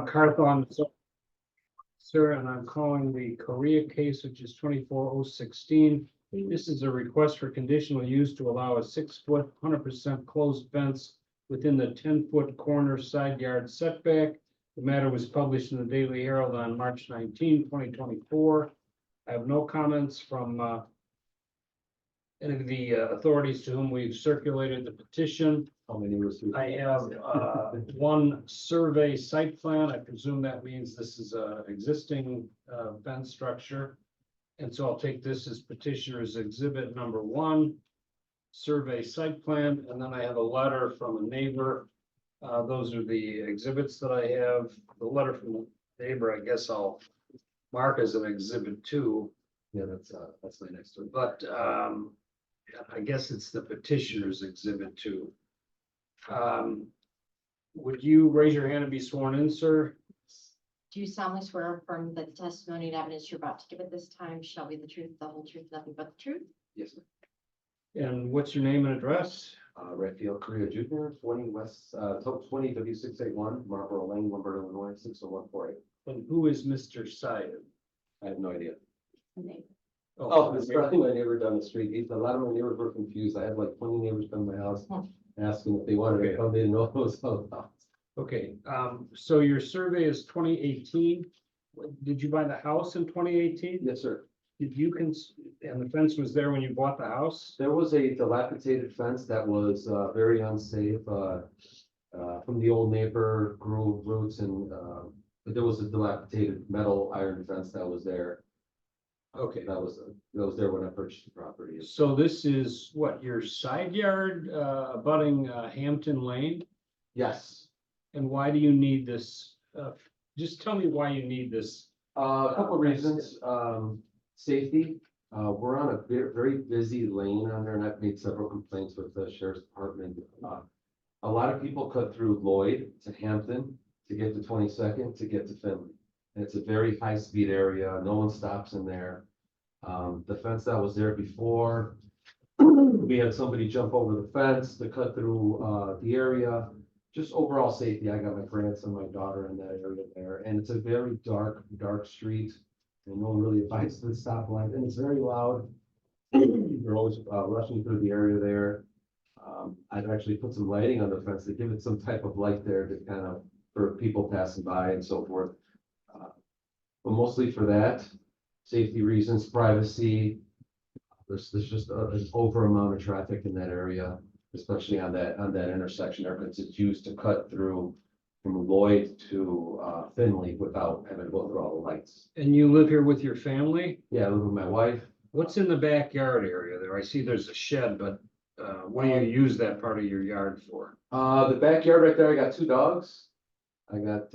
Carthon, sir, and I'm calling the Korea case, which is 24016. This is a request for conditional use to allow a 6-foot, 100% closed fence within the 10-foot corner side yard setback. The matter was published in the Daily Herald on March 19, 2024. I have no comments from any of the authorities to whom we've circulated the petition. How many received? I have one survey site plan. I presume that means this is a existing fence structure. And so I'll take this as petitioner's exhibit number 1, survey site plan, and then I have a letter from a neighbor. Those are the exhibits that I have. The letter from the neighbor, I guess I'll mark as an exhibit 2. Yeah, that's my next one. But I guess it's the petitioner's exhibit 2. Would you raise your hand and be sworn in, sir? Do you solemnly swear or affirm that the testimony and evidence you're about to give at this time shall be the truth, the whole truth, nothing but the truth? Yes, sir. And what's your name and address? Redfield Korea Jr., 20 West, 20 W681, Marlboro Lane, Lumber, Illinois, 60148. And who is Mr. Syed? I have no idea. Neighbor. Oh, it's probably my neighbor down the street. A lot of my neighbors were confused. I had like 20 neighbors come to my house asking if they wanted to come. They didn't know what it was all about. Okay, so your survey is 2018. Did you buy the house in 2018? Yes, sir. Did you and the fence was there when you bought the house? There was a dilapidated fence that was very unsafe. From the old neighbor grew roots and but there was a dilapidated metal iron fence that was there. Okay, That was there when I purchased the property. so this is what, your side yard abutting Hampton Lane? Yes. And why do you need this? Just tell me why you need this. A couple of reasons. Safety. We're on a very busy lane on there, and I've made several complaints with the sheriff's department. A lot of people cut through Lloyd to Hampton to get to 22nd to get to Finley. And it's a very high-speed area. No one stops in there. The fence that was there before, we had somebody jump over the fence to cut through the area. Just overall safety. I got my grandson, my daughter in that area there, and it's a very dark street, and no one really abides to the stoplight, and it's very loud. They're always rushing through the area there. I've actually put some lighting on the fence to give it some type of light there to kind of for people passing by and so forth. But mostly for that, safety reasons, privacy. There's just an over amount of traffic in that area, especially on that intersection there, because it's used to cut through from Lloyd to Finley without having to go through all the lights. And you live here with your family? Yeah, I live with my wife. What's in the backyard area there? I see there's a shed, but what do you use that part of your yard for? The backyard right there, I got 2 dogs. I got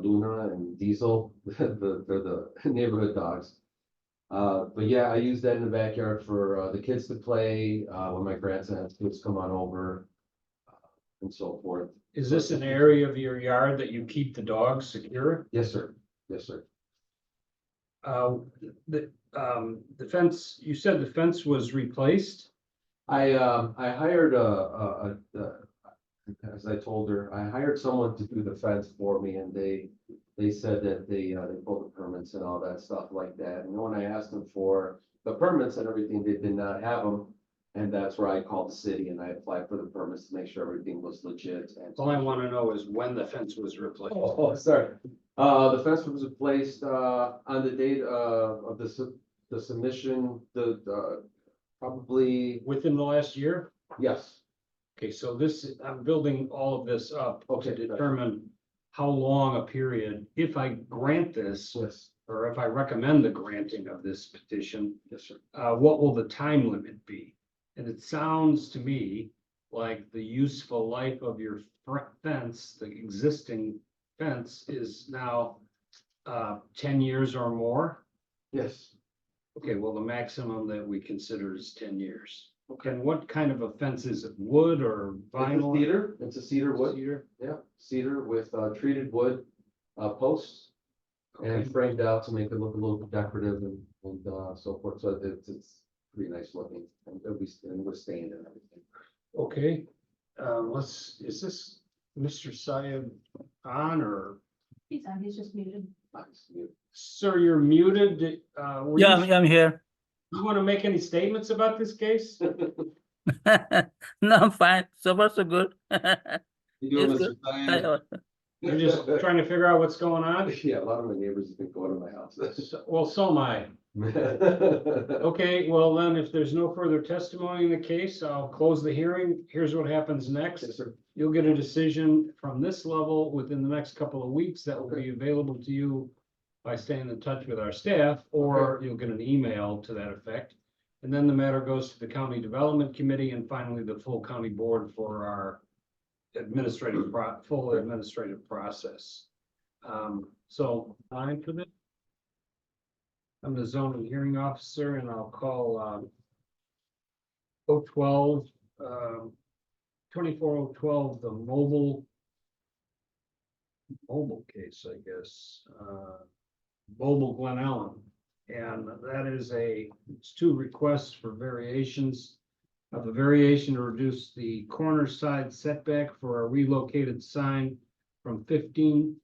Luna and Diesel. They're the neighborhood dogs. But yeah, I use that in the backyard for the kids to play, when my grandson has kids come on over, and so forth. Is this an area of your yard that you keep the dogs secure? Yes, sir. Yes, sir. The fence, you said the fence was replaced? I hired as I told her, I hired someone to do the fence for me, and they said that they pulled the permits and all that stuff like that. And when I asked them for the permits and everything, they did not have them. And that's where I called the city and I applied for the permits to make sure everything was legit. And All I want to know is when the fence was replaced. oh, sorry. The fence was replaced on the date of the submission, probably, Within the last year? yes. Okay, so this, I'm building all of this up Okay. to determine how long a period, if I grant this, Yes. or if I recommend the granting of this petition, Yes, sir. what will the time limit be? And it sounds to me like the useful life of your front fence, the existing fence, is now 10 years or more. Yes. Okay, well, the maximum that we consider is 10 years. Okay, and what kind of a fence is it? Wood or vinyl? Cedar. It's a cedar wood. Cedar? Yeah, cedar with treated wood posts Okay. and framed out to make it look a little decorative and so forth. So it's pretty nice looking, and it'll be withstand and everything. Okay, is this Mr. Syed on, or He's on, he's just muted. Sir, you're muted. Were Yeah, you I'm here. you want to make any statements about this case? No, I'm fine. So far, so good. You doing, It's Mr. good. Diane? You're just trying to figure out what's going on? Yeah, a lot of my neighbors have been going to my house. Well, so am I. Okay, well then, if there's no further testimony in the case, I'll close the hearing. Here's what happens next. Yes, sir. You'll get a decision from this level within the next couple of weeks that will be available to you by staying in touch with our staff, or you'll get an email to that effect. And then the matter goes to the County Development Committee and finally the full county board for our full administrative process. So fine for this. I'm the zoning hearing officer and I'll call 012, 24012, the mobile case, I guess, mobile Glen Ellen. And that is it's two requests for variations of a variation to reduce the corner side setback for a relocated sign from 15,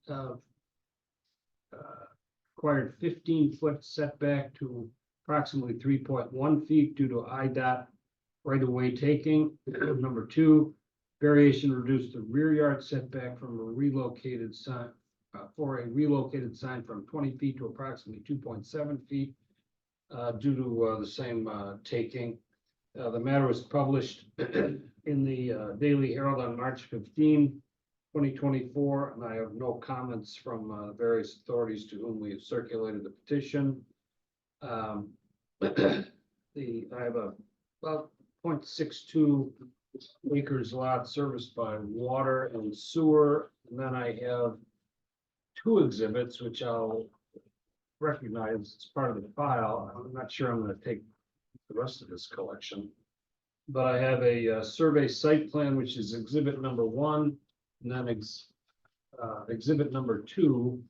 required 15-foot setback to approximately 3.1 feet due to IDOT right-of-way taking. Number two, variation reduced the rear yard setback from a relocated sign from 20 feet to approximately 2.7 feet due to the same taking. The matter was published in the Daily Herald on March 15, 2024, and I have no comments from various authorities to whom we have circulated the petition. I have about 0.62 acres lot serviced by water and sewer, and then I have two exhibits which I'll recognize as part of the file. I'm not sure I'm going to take the rest of this collection, but I have a survey site plan, which is exhibit number 1. And then exhibit number 2,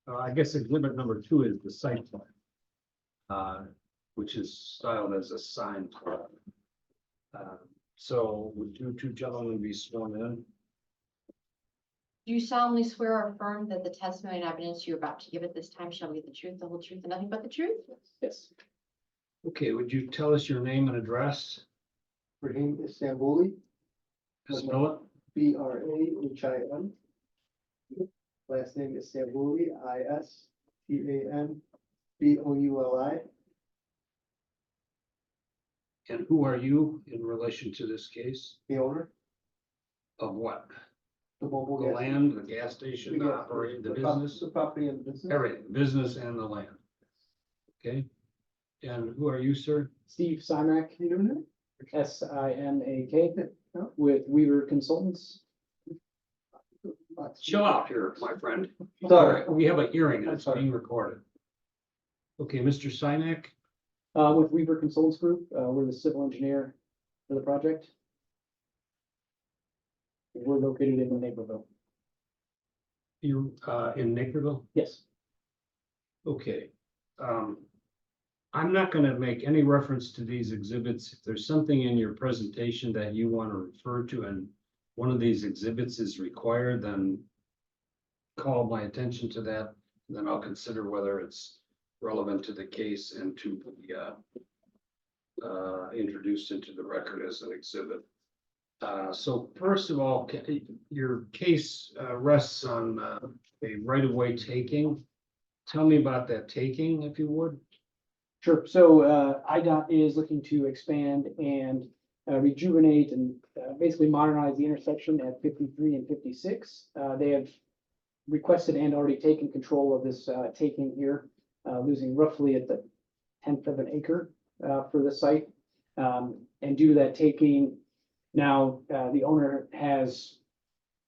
I guess exhibit number 2 is the site plan, which is styled as a sign plan. So would you two gentlemen be sworn in? Do you solemnly swear or affirm that the testimony and evidence you're about to give at this time shall be the truth, the whole truth, and nothing but the truth? Yes. Okay, would you tell us your name and address? Brahim Istanbuli, Spell it. Brahim. Last name is Istanbuli, Istanbouli. And who are you in relation to this case? The owner, Of what? the mobile. The gas- land, the gas station, the operating, the prop- business, The property and the business. everything, business and the land. Okay, and who are you, sir? Steve Simak, SIMAK, with Weaver Consultants. Chill out here, my friend. Sorry. We have a hearing and I'm it's sorry. being recorded. Okay, Mr. Sinek, With Weaver Consultants Group, we're the civil engineer for the project. We're located in Naperville. you in Naperville? Yes. Okay. I'm not gonna make any reference to these exhibits. If there's something in your presentation that you want to refer to and one of these exhibits is required, then call my attention to that, then I'll consider whether it's relevant to the case and to be introduced into the record as an exhibit. So first of all, your case rests on a right-of-way taking. Tell me about that taking, if you would. Sure. So IDOT is looking to expand and rejuvenate and basically modernize the intersection at 53 and 56. They have requested and already taken control of this taking here, losing roughly at the 10th of an acre for the site. And due to that taking, now the owner has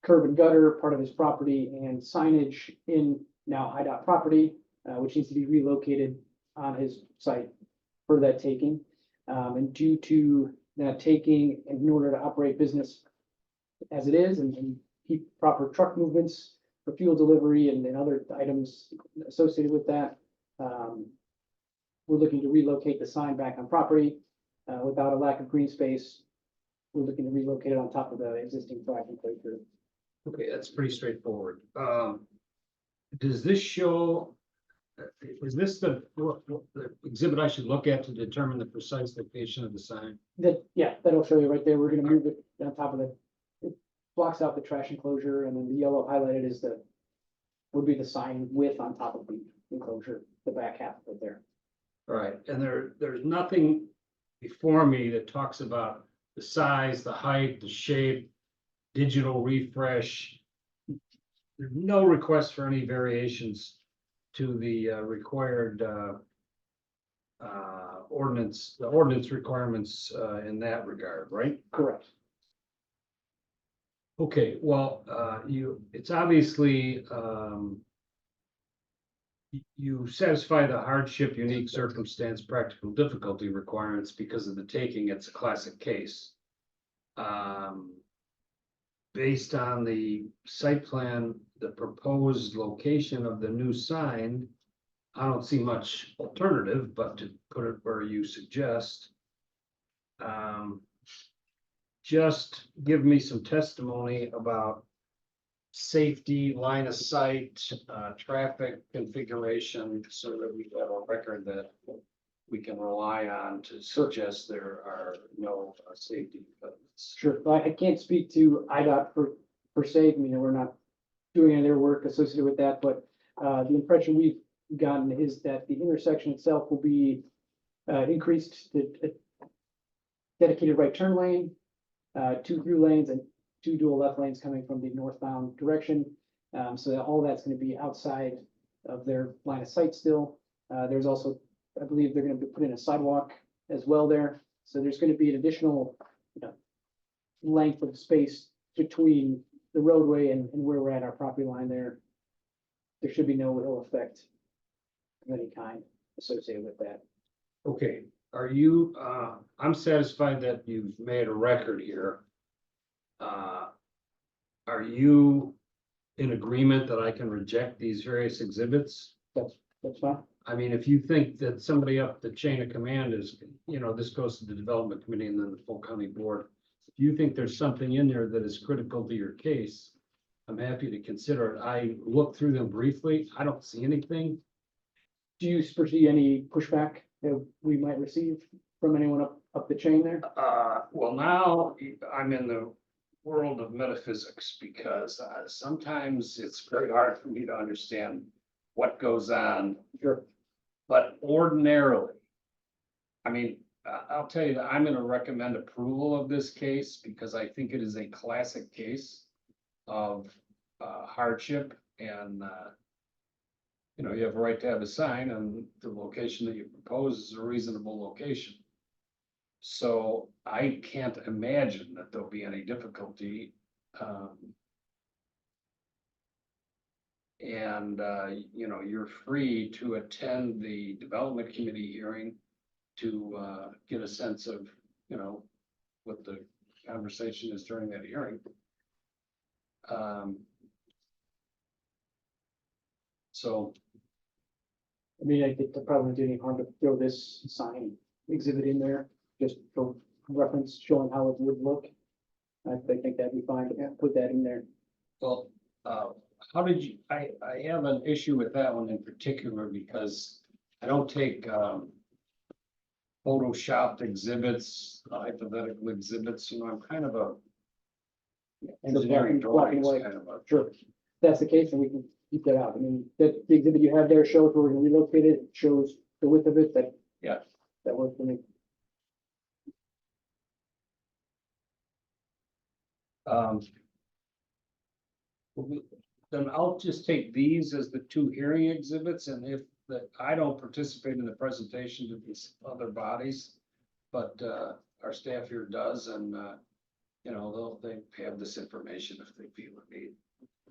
curb and gutter, part of his property, and signage in now IDOT property, which needs to be relocated on his site for that taking. And due to that taking, in order to operate business as it is and keep proper truck movements for fuel delivery and other items associated with that, we're looking to relocate the sign back on property without a lack of green space. We're looking to relocate it on top of the existing flag and plate group. Okay, that's pretty straightforward. does this show? Is this the exhibit I should look at to determine the precise location of the sign? That, yeah, that'll show you right there. We're gonna move it on top of it blocks out the trash enclosure, and then the yellow highlighted is would be the sign width on top of the enclosure, the back half of it there. All right, and there's nothing before me that talks about the size, the height, the shape, digital refresh. There's no request for any variations to the required ordinance, the ordinance requirements in that regard, right? Correct. Okay, well, it's obviously, you satisfy the hardship, unique circumstance, practical difficulty requirements because of the taking, it's a classic case. Based on the site plan, the proposed location of the new sign, I don't see much alternative, but to put it where you suggest. Just give me some testimony about safety, line of sight, traffic configuration, so that we have a record that we can rely on to suggest there are no safety impediments. Sure. I can't speak to IDOT per se. I mean, we're not doing any of their work associated with that, but the impression we've gotten is that the intersection itself will be increased to a dedicated right turn lane, 2 through lanes and 2 dual left lanes coming from the northbound direction. So that all that's going to be outside of their line of sight still. There's also, I believe they're going to put in a sidewalk as well there. So there's going to be an additional, length of space between the roadway and where we're at our property line there. There should be no ill effect of any kind associated with that. Okay, are you, I'm satisfied that you've made a record here. Are you in agreement that I can reject these various exhibits? That's fine. I mean, if you think that somebody up the chain of command is, this goes to the development committee and then the full county board. If you think there's something in there that is critical to your case, I'm happy to consider it. I looked through them briefly. I don't see anything. Do you foresee any pushback that we might receive from anyone up the chain there? Well, now I'm in the world of metaphysics because sometimes it's very hard for me to understand what goes on. Sure. But ordinarily, I mean, I'll tell you that I'm gonna recommend approval of this case because I think it is a classic case of hardship and, you have a right to have a sign and the location that you propose is a reasonable location. So I can't imagine that there'll be any difficulty. You're free to attend the development committee hearing to get a sense of, what the conversation is during that hearing. So, I mean, I think the probably wouldn't do any harm to throw this sign exhibit in there, just for reference, showing how it would look. I think that'd be fine to put that in there. well, how did you, I have an issue with that one in particular because I don't take, photoshopped exhibits, hypothetical exhibits, I'm kind of a engineering black and drawings white. kind of a. Sure. If that's the case, then we can keep that out. I mean, the exhibit you have there shows where we're gonna relocate it, shows the width of it, Yeah. that works for me. Then I'll just take these as the 2 hearing exhibits, and if I don't participate in the presentation to these other bodies, but our staff here does, and they have this information if they feel it need.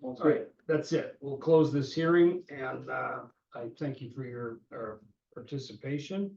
All right, that's it. We'll close this hearing, and I thank you for your participation.